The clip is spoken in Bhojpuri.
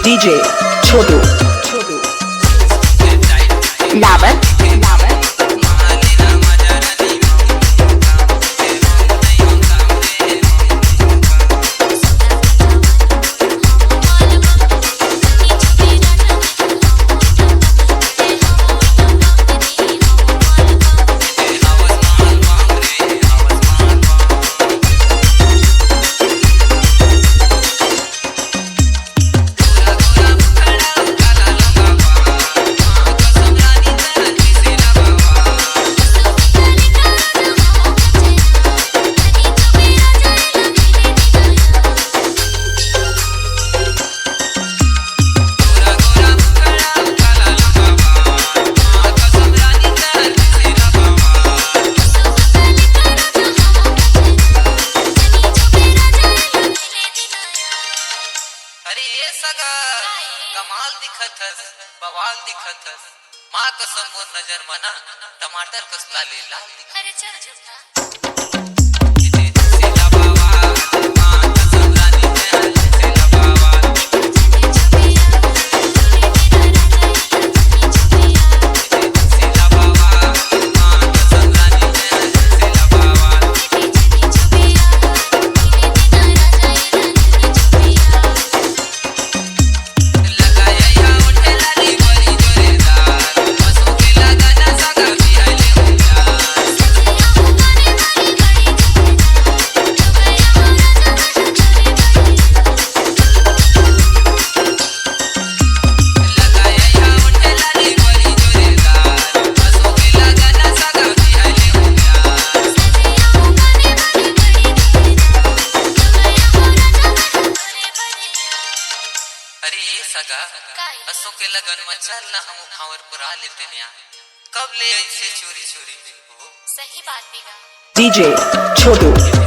DJ Chotu Laban कमाल दिखतस बवाल दिखतस माँ कसम मोर नजर मना टमाटर कस लाले लाल दिखत। अरे चल झूठा असो के लगन में चल ना हम भावर पुरा लेते न्या कब ले ऐसे चोरी चोरी मिलबो। सही बात बिगा DJ Chotu